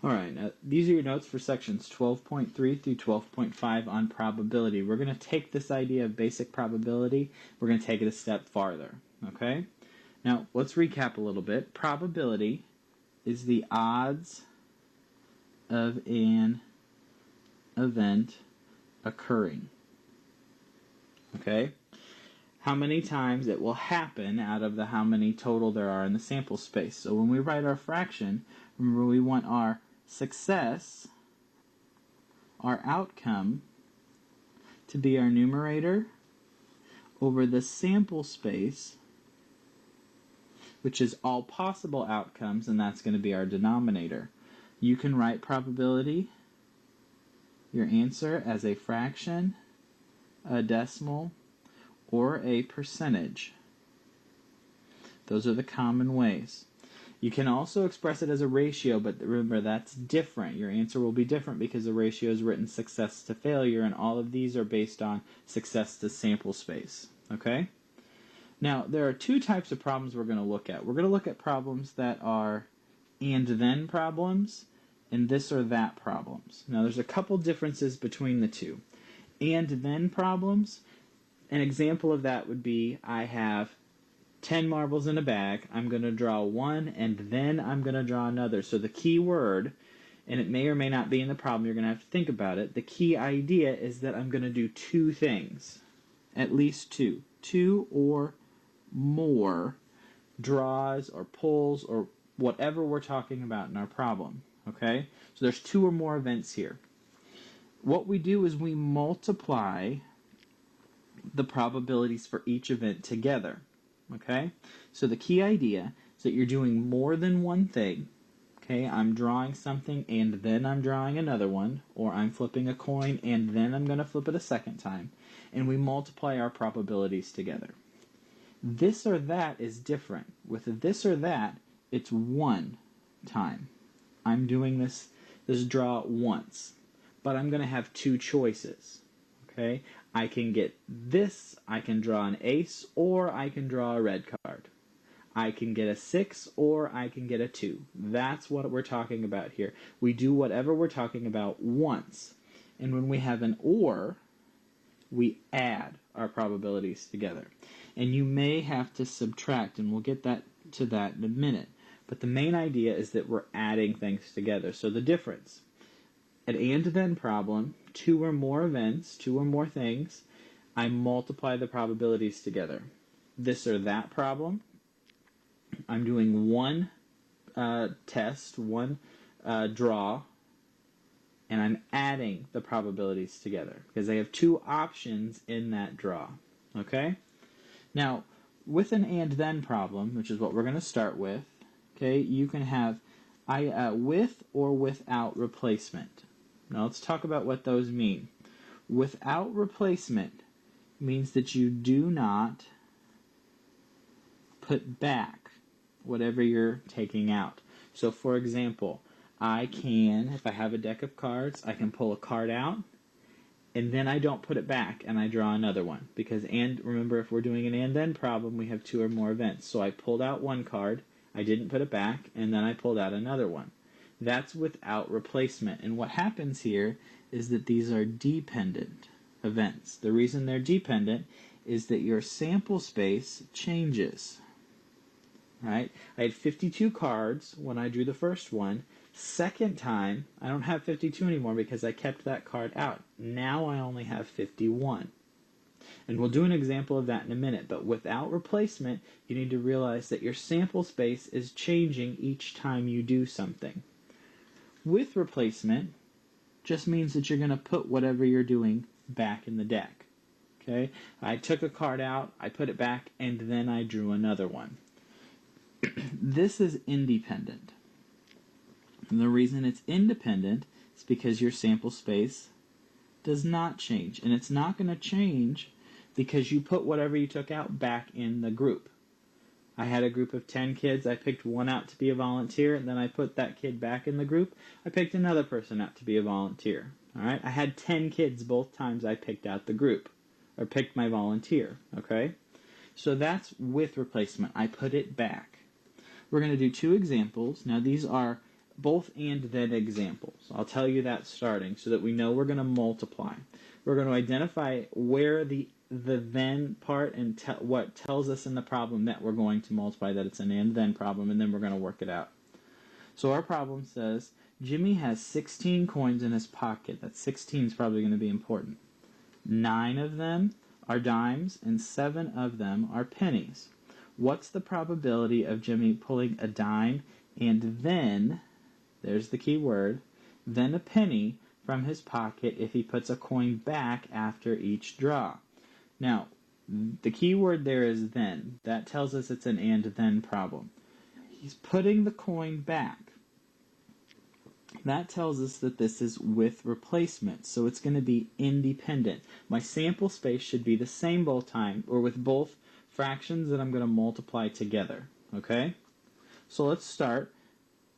All right, now these are your notes for sections 12.3 through 12.5 on probability. We're going to take this idea of basic probability, we're going to take it a step farther, okay? Now, let's recap a little bit. Probability is the odds of an event occurring, okay? How many times it will happen out of the how many total there are in the sample space. So when we write our fraction, remember we want our success, our outcome, to be our numerator over the sample space, which is all possible outcomes, and that's going to be our denominator. You can write probability, your answer, as a fraction, a decimal, or a percentage. Those are the common ways. You can also express it as a ratio, but remember that's different. Your answer will be different because the ratio is written success to failure, and all of these are based on success to sample space. Okay? Now, there are two types of problems we're going to look at. We're going to look at problems that are and then problems and this or that problems. Now, there's a couple differences between the two. And then problems, an example of that would be I have 10 marbles in a bag, I'm going to draw one, and then I'm going to draw another. So the key word, and it may or may not be in the problem, you're going to have to think about it, the key idea is that I'm going to do two things, at least two. Two or more draws or pulls or whatever we're talking about in our problem, okay? So there's two or more events here. What we do is we multiply the probabilities for each event together. Okay, so the key idea is that you're doing more than one thing. Okay, I'm drawing something and then I'm drawing another one, or I'm flipping a coin and then I'm going to flip it a second time, and we multiply our probabilities together. This or that is different. With this or that, it's one time. I'm doing this draw once, but I'm going to have two choices. Okay, I can get this, I can draw an ace, or I can draw a red card. I can get a 6, or I can get a 2. That's what we're talking about here. We do whatever we're talking about once. And when we have an or, we add our probabilities together. And you may have to subtract, and we'll get to that in a minute. But the main idea is that we're adding things together. So the difference. An and then problem, two or more events, two or more things, I multiply the probabilities together. This or that problem, I'm doing one test, one draw, and I'm adding the probabilities together because I have two options in that draw. Okay? Now, with an and then problem, which is what we're going to start with, okay, you can have with or without replacement. Now let's talk about what those mean. Without replacement means that you do not put back whatever you're taking out. So for example, I can, if I have a deck of cards, I can pull a card out, and then I don't put it back, and I draw another one. Because, and remember, if we're doing an and then problem, we have two or more events. So I pulled out one card, I didn't put it back, and then I pulled out another one. That's without replacement. And what happens here is that these are dependent events. The reason they're dependent is that your sample space changes. Right? I had 52 cards when I drew the first one. Second time, I don't have 52 anymore because I kept that card out. Now I only have 51. And we'll do an example of that in a minute. But without replacement, you need to realize that your sample space is changing each time you do something. With replacement, just means that you're going to put whatever you're doing back in the deck. Okay? I took a card out, I put it back, and then I drew another one. This is independent. And the reason it's independent is because your sample space does not change. And it's not going to change because you put whatever you took out back in the group. I had a group of 10 kids. I picked one out to be a volunteer, and then I put that kid back in the group. I picked another person out to be a volunteer. All right? I had 10 kids both times I picked out the group, or picked my volunteer. Okay? So that's with replacement. I put it back. We're going to do two examples. Now, these are both and then examples. I'll tell you that starting so that we know we're going to multiply. We're going to identify where the then part and what tells us in the problem that we're going to multiply, that it's an and then problem, and then we're going to work it out. So our problem says Jimmy has 16 coins in his pocket. That 16 is probably going to be important. 9 of them are dimes and 7 of them are pennies. What's the probability of Jimmy pulling a dime and then, there's the key word, then a penny from his pocket if he puts a coin back after each draw? Now, the key word there is then. That tells us it's an and then problem. He's putting the coin back. That tells us that this is with replacement, so it's going to be independent. My sample space should be the same both times, or with both fractions that I'm going to multiply together. Okay? So let's start.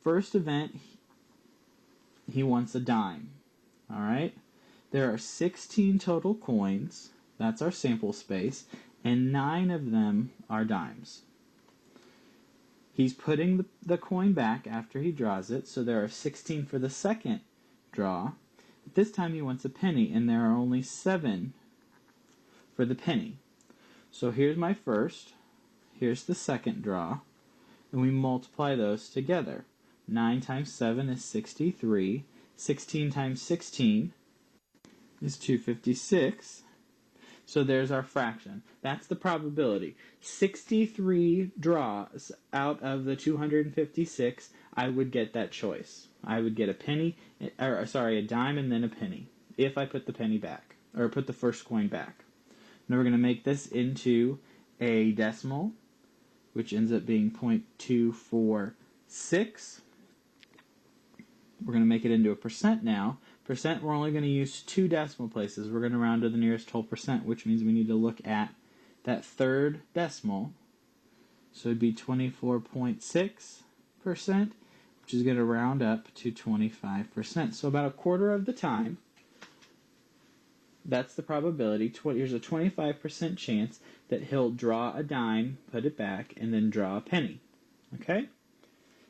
First event, he wants a dime. Alright? There are 16 total coins. That's our sample space. And 9 of them are dimes. He's putting the coin back after he draws it, so there are 16 for the second draw. But this time he wants a penny, and there are only 7 for the penny. So here's my first, here's the second draw, and we multiply those together. 9 times 7 is 63. 16 times 16 is 256. So there's our fraction. That's the probability. 63 draws out of the 256, I would get that choice. I would get a dime and then a penny, if I put the penny back, or put the first coin back. Now we're going to make this into a decimal, which ends up being 0.246. We're going to make it into a percent now. Percent, we're only going to use 2 decimal places. We're going to round to the nearest whole percent, which means we need to look at that third decimal. So it would be 24.6%, which is going to round up to 25%. So about a quarter of the time, that's the probability. Here's a 25% chance that he'll draw a dime, put it back, and then draw a penny. Okay?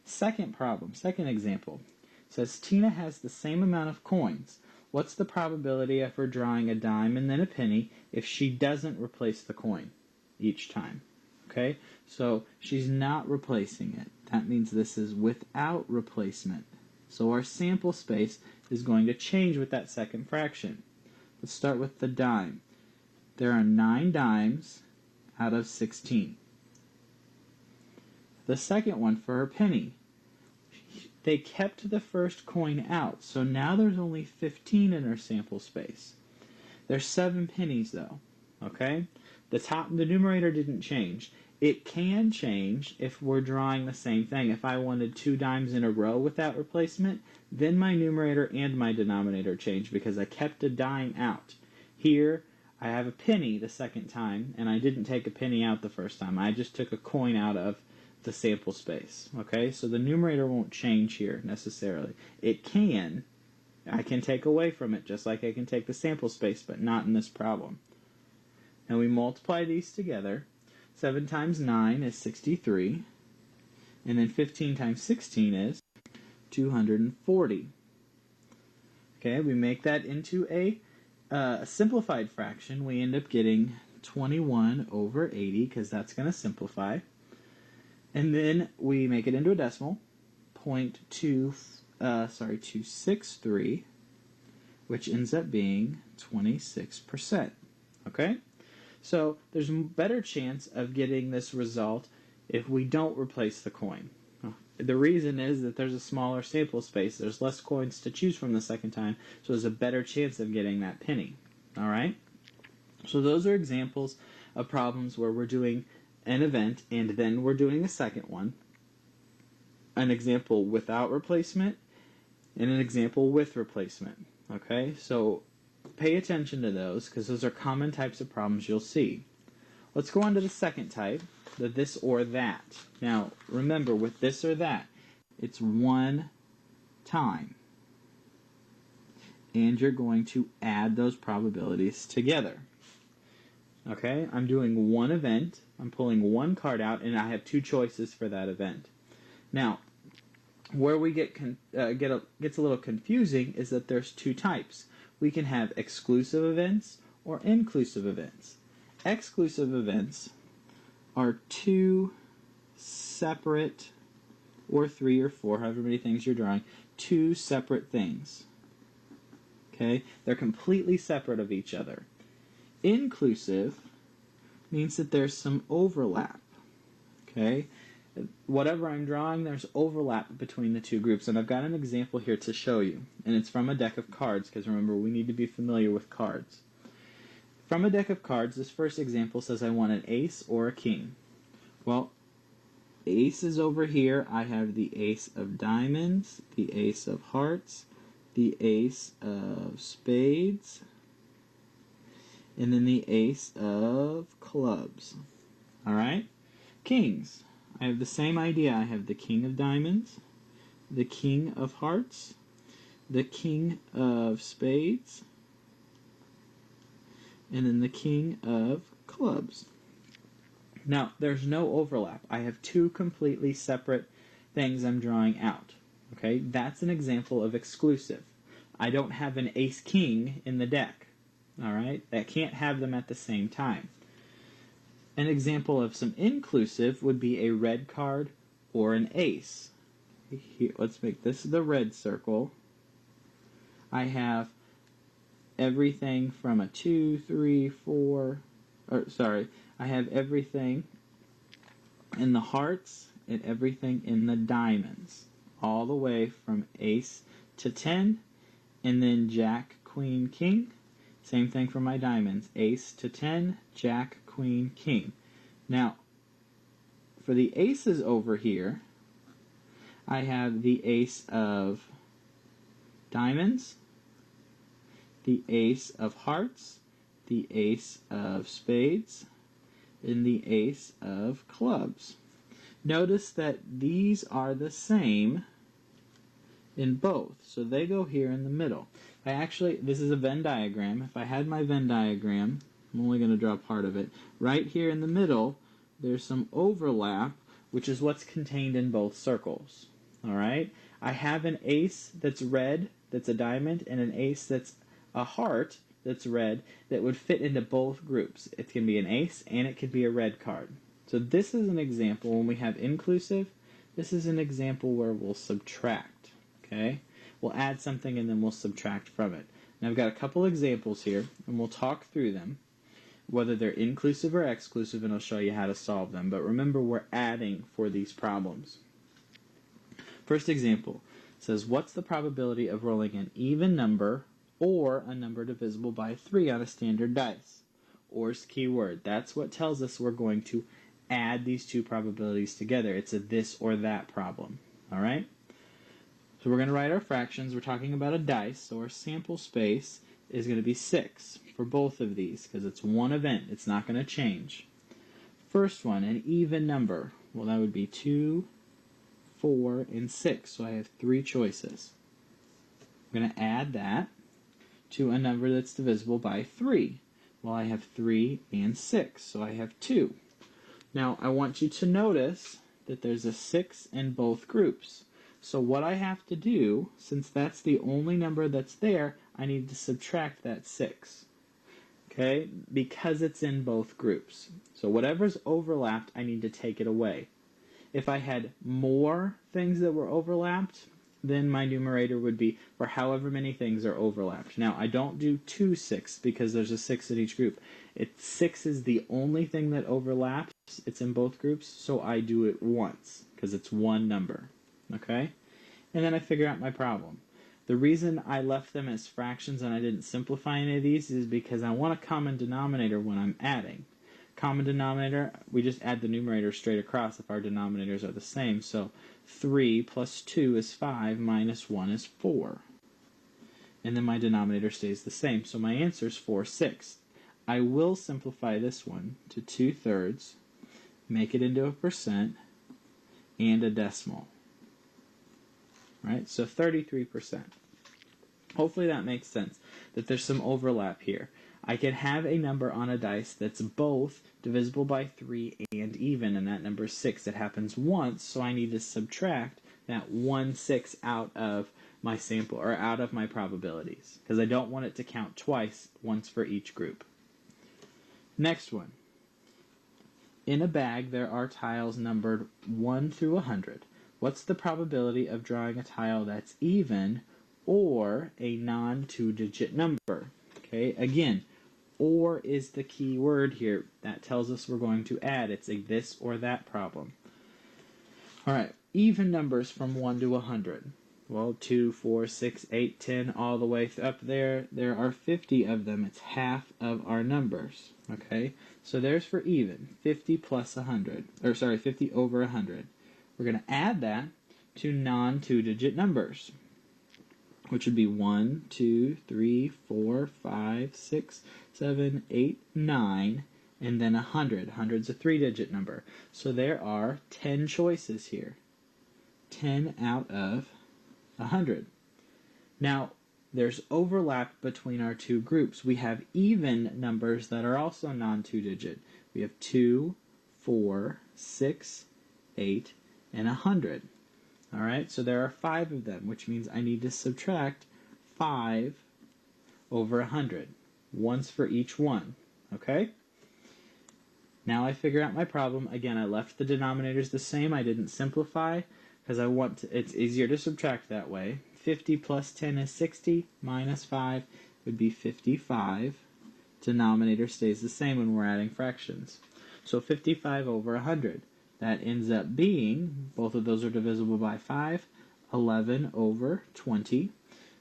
Second problem, second example. Says Tina has the same amount of coins. What's the probability of her drawing a dime and then a penny if she doesn't replace the coin each time? Okay, so she's not replacing it. That means this is without replacement. So our sample space is going to change with that second fraction. Let's start with the dime. There are 9 dimes out of 16. The second one for her penny. They kept the first coin out, so now there's only 15 in our sample space. There's 7 pennies though, okay? The numerator didn't change. It can change if we're drawing the same thing. If I wanted 2 dimes in a row without replacement, then my numerator and my denominator change because I kept a dime out. Here, I have a penny the second time, and I didn't take a penny out the first time. I just took a coin out of the sample space. Okay, so the numerator won't change here necessarily. It can. I can take away from it just like I can take the sample space, but not in this problem. And we multiply these together. 7 times 9 is 63. And then 15 times 16 is 240. Okay, we make that into a simplified fraction. We end up getting 21 over 80 because that's going to simplify. And then we make it into a decimal, 263, which ends up being 26%. Okay? So there's a better chance of getting this result if we don't replace the coin. The reason is that there's a smaller sample space. There's less coins to choose from the second time, so there's a better chance of getting that penny. All right? So those are examples of problems where we're doing an event and then we're doing a second one. An example without replacement and an example with replacement. Okay? So pay attention to those because those are common types of problems you'll see. Let's go on to the second type, the this or that. Now, remember, with this or that, it's one time. And you're going to add those probabilities together. Okay? I'm doing one event, I'm pulling one card out, and I have 2 choices for that event. Now, Where we gets a little confusing is that there's two types. We can have exclusive events or inclusive events. Exclusive events are two separate, or three or four, however many things you're drawing, two separate things. Okay? They're completely separate of each other. Inclusive means that there's some overlap. Okay? Whatever I'm drawing, there's overlap between the two groups, and I've got an example here to show you, and it's from a deck of cards, because remember, we need to be familiar with cards. From a deck of cards, this first example says I want an ace or a king. Well, ace is over here. I have the ace of diamonds, the ace of hearts, the ace of spades, and then the ace of clubs. Alright? Kings. I have the same idea. I have the king of diamonds, the king of hearts, the king of spades, and then the king of clubs. Now, there's no overlap. I have two completely separate things I'm drawing out. Okay, that's an example of exclusive. I don't have an ace-king in the deck. Alright, that can't have them at the same time. An example of some inclusive would be a red card or an ace. Here, let's make this the red circle. I have everything from a 2, 3, 4, I have everything in the hearts and everything in the diamonds. All the way from ace to 10, and then jack, queen, king. Same thing for my diamonds. Ace to 10, jack, queen, king. Now, for the aces over here, I have the ace of diamonds, the ace of hearts, the ace of spades, and the ace of clubs. Notice that these are the same in both, so they go here in the middle. This is a Venn diagram. If I had my Venn diagram, I'm only going to draw part of it. Right here in the middle, there's some overlap, which is what's contained in both circles. Alright? I have an ace that's red, that's a diamond, and an ace that's a heart, that's red, that would fit into both groups. It can be an ace, and it could be a red card. So this is an example when we have inclusive. This is an example where we'll subtract. Okay? We'll add something and then we'll subtract from it. Now I've got a couple examples here, and we'll talk through them, whether they're inclusive or exclusive, and I'll show you how to solve them. But remember, we're adding for these problems. First example says, what's the probability of rolling an even number or a number divisible by 3 on a standard dice? Or is key word. That's what tells us we're going to add these two probabilities together. It's a this or that problem. Alright? So we're going to write our fractions. We're talking about a dice, so our sample space is going to be 6 for both of these because it's one event. It's not going to change. First one, an even number. Well, that would be 2, 4, and 6. So I have 3 choices. I'm going to add that to a number that's divisible by 3. Well, I have 3 and 6, so I have 2. Now, I want you to notice that there's a 6 in both groups. So what I have to do, since that's the only number that's there, I need to subtract that 6. Okay? Because it's in both groups. So whatever's overlapped, I need to take it away. If I had more things that were overlapped, then my numerator would be for however many things are overlapped. Now, I don't do 2 6 because there's a 6 in each group. 6 is the only thing that overlaps. It's in both groups, so I do it once because it's one number. Okay? And then I figure out my problem. The reason I left them as fractions and I didn't simplify any of these is because I want a common denominator when I'm adding. Common denominator, we just add the numerator straight across if our denominators are the same. So 3 plus 2 is 5 minus 1 is 4. And then my denominator stays the same. So my answer is 4/6. I will simplify this one to 2/3, make it into a percent, and a decimal. Right? So 33%. Hopefully that makes sense, that there's some overlap here. I can have a number on a dice that's both divisible by 3 and even, and that number is 6. It happens once, so I need to subtract that 1/6 out of my sample, or out of my probabilities, because I don't want it to count twice, once for each group. Next one. In a bag, there are tiles numbered 1 through 100. What's the probability of drawing a tile that's even or a non-two-digit number? Okay, again, or is the key word here. That tells us we're going to add. It's a this or that problem. All right, even numbers from 1 to 100. Well, 2, 4, 6, 8, 10, all the way up there. There are 50 of them. It's half of our numbers. Okay, so there's for even. 50 plus 100. Or sorry, 50 over 100. We're going to add that to non-two-digit numbers, which would be 1, 2, 3, 4, 5, 6, 7, 8, 9, and then 100. 100's a three-digit number. So there are 10 choices here. 10 out of 100. Now, there's overlap between our two groups. We have even numbers that are also non-two-digit. We have 2, 4, 6, 8, and 100. All right, so there are 5 of them, which means I need to subtract 5 over 100, once for each one. Okay? Now I figure out my problem. Again, I left the denominators the same. I didn't simplify because it's easier to subtract that way. 50 plus 10 is 60, minus 5 would be 55. Denominator stays the same when we're adding fractions. So 55 over 100. That ends up being, both of those are divisible by 5, 11 over 20,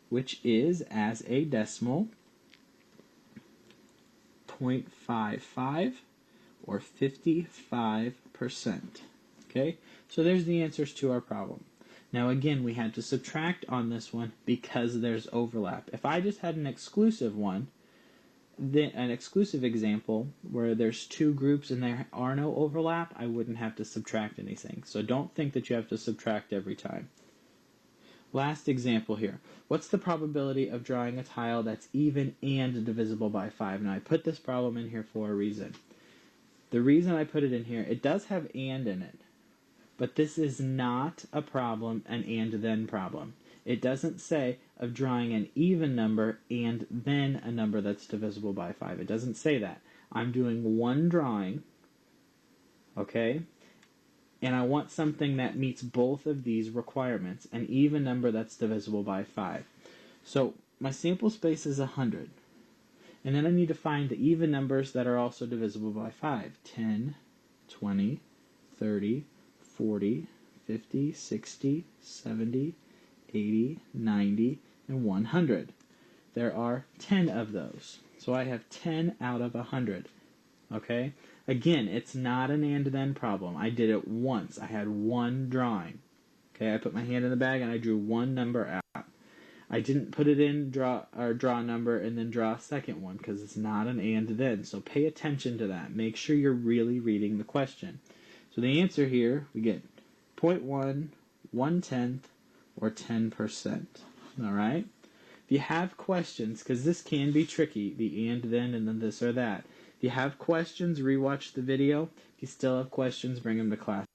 which is, as a decimal, 0.55, or 55%. Okay, so there's the answers to our problem. Now again, we had to subtract on this one because there's overlap. If I just had an exclusive one, an exclusive example where there's two groups and there are no overlap, I wouldn't have to subtract anything. So don't think that you have to subtract every time. Last example here. What's the probability of drawing a tile that's even and divisible by 5? Now I put this problem in here for a reason. The reason I put it in here, it does have and in it, but this is not a problem, an and then problem. It doesn't say of drawing an even number and then a number that's divisible by 5. It doesn't say that. I'm doing one drawing, okay, and I want something that meets both of these requirements, an even number that's divisible by 5. So my sample space is 100. And then I need to find the even numbers that are also divisible by 5. 10, 20, 30, 40, 50, 60, 70, 80, 90, and 100. There are 10 of those. So I have 10 out of 100. Okay? Again, it's not an and then problem. I did it once. I had one drawing. Okay, I put my hand in the bag and I drew one number out. I didn't put it in, draw a number, and then draw a second one, because it's not an and then. So pay attention to that. Make sure you're really reading the question. So the answer here, we get 0.1, 1/10, or 10%. All right? If you have questions, because this can be tricky, the and then this or that. If you have questions, rewatch the video. If you still have questions, bring them to class.